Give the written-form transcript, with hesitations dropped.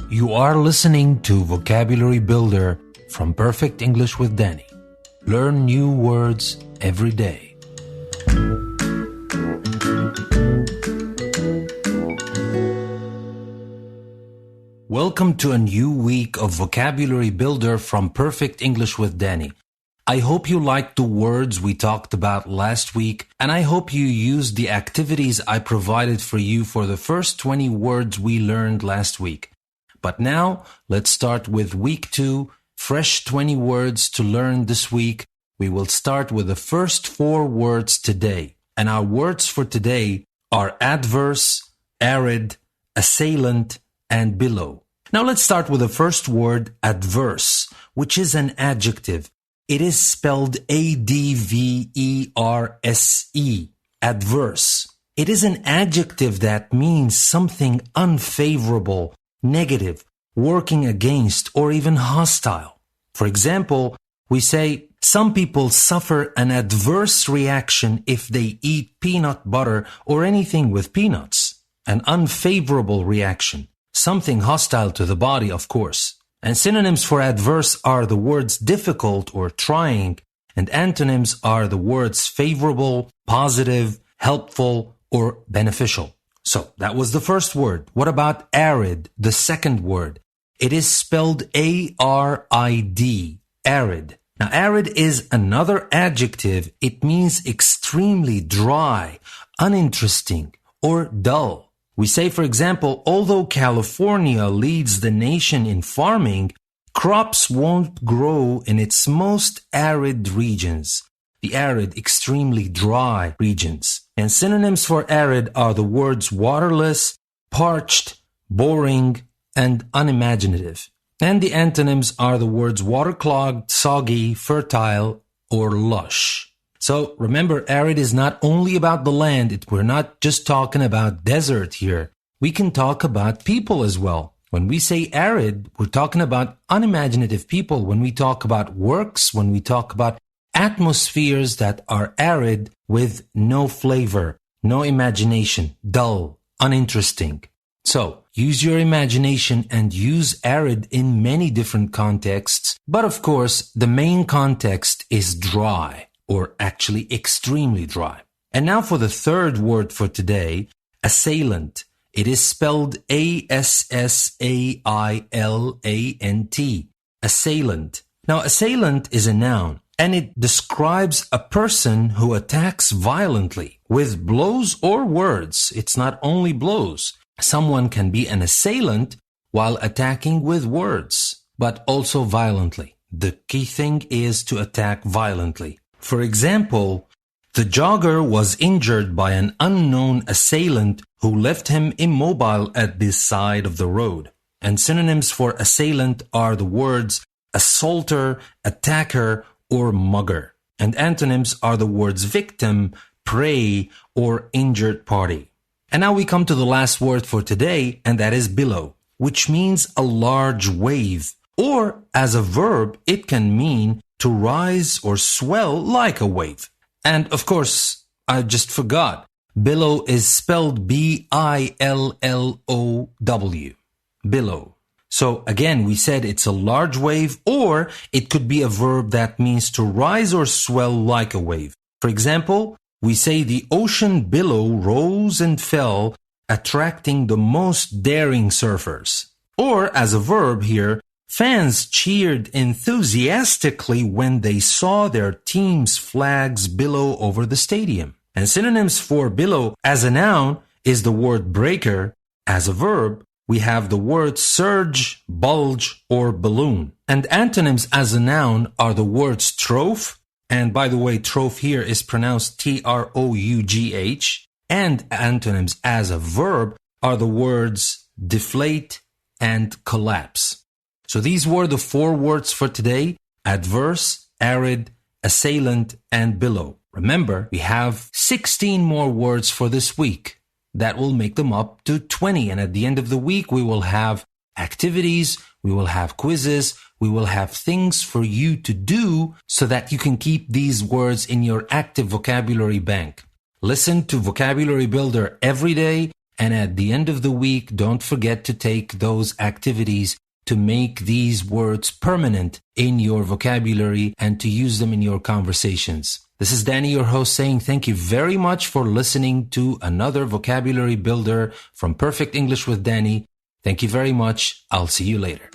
You are listening to Vocabulary Builder from Perfect English with Danny. Learn new words every day. Welcome to a new week of Vocabulary Builder from Perfect English with Danny. I hope you liked the words we talked about last week, and I hope you used the activities I provided for you for the first 20 words we learned last week. But now, let's start with week 2, fresh 20 words to learn this week. We will start with the first 4 words today. And our words for today are adverse, arid, assailant, and billow. Now let's start with the first word, adverse, which is an adjective. It is spelled A-D-V-E-R-S-E, adverse. It is an adjective that means something unfavorable, negative, working against, or even hostile. For example, we say, some people suffer an adverse reaction if they eat peanut butter or anything with peanuts. An unfavorable reaction, something hostile to the body, of course. And synonyms for adverse are the words difficult or trying, and antonyms are the words favorable, positive, helpful, or beneficial. So that was the first word. What about arid, the second word? It is spelled A-R-I-D, arid. Now arid is another adjective. It means extremely dry, uninteresting, or dull. We say, for example, although California leads the nation in farming, crops won't grow in its most arid regions. The arid, extremely dry regions. And synonyms for arid are the words waterless, parched, boring, and unimaginative. And the antonyms are the words waterlogged, soggy, fertile, or lush. So remember, arid is not only about the land. We're not just talking about desert here. We can talk about people as well. When we say arid, we're talking about unimaginative people. When we talk about works, when we talk about atmospheres that are arid with no flavor, no imagination, dull, uninteresting. So, use your imagination and use arid in many different contexts. But of course, the main context is dry, or actually extremely dry. And now for the third word for today, assailant. It is spelled A-S-S-A-I-L-A-N-T, assailant. Now, assailant is a noun, and it describes a person who attacks violently with blows or words. It's not only blows. Someone can be an assailant while attacking with words, but also violently. The key thing is to attack violently. For example, the jogger was injured by an unknown assailant who left him immobile at the side of the road. And synonyms for assailant are the words assaulter, attacker, or mugger. And antonyms are the words victim, prey, or injured party. And now we come to the last word for today, and that is billow, which means a large wave. Or, as a verb, it can mean to rise or swell like a wave. And of course, I just forgot. Billow is spelled B-I-L-L-O-W. Billow. So again, we said it's a large wave, or it could be a verb that means to rise or swell like a wave. For example, we say the ocean billow rose and fell, attracting the most daring surfers. Or as a verb here, fans cheered enthusiastically when they saw their team's flags billow over the stadium. And synonyms for billow as a noun is the word breaker. As a verb, we have the words surge, bulge, or balloon. And antonyms as a noun are the words trough, and by the way, trough here is pronounced T-R-O-U-G-H, and antonyms as a verb are the words deflate and collapse. So these were the 4 words for today: adverse, arid, assailant, and billow. Remember, we have 16 more words for this week. That will make them up to 20. And at the end of the week, we will have activities, we will have quizzes, we will have things for you to do so that you can keep these words in your active vocabulary bank. Listen to Vocabulary Builder every day And at the end of the week, don't forget to take those activities to make these words permanent in your vocabulary and to use them in your conversations. This is Danny, your host, saying thank you very much for listening to another vocabulary builder from Perfect English with Danny. Thank you very much. I'll see you later.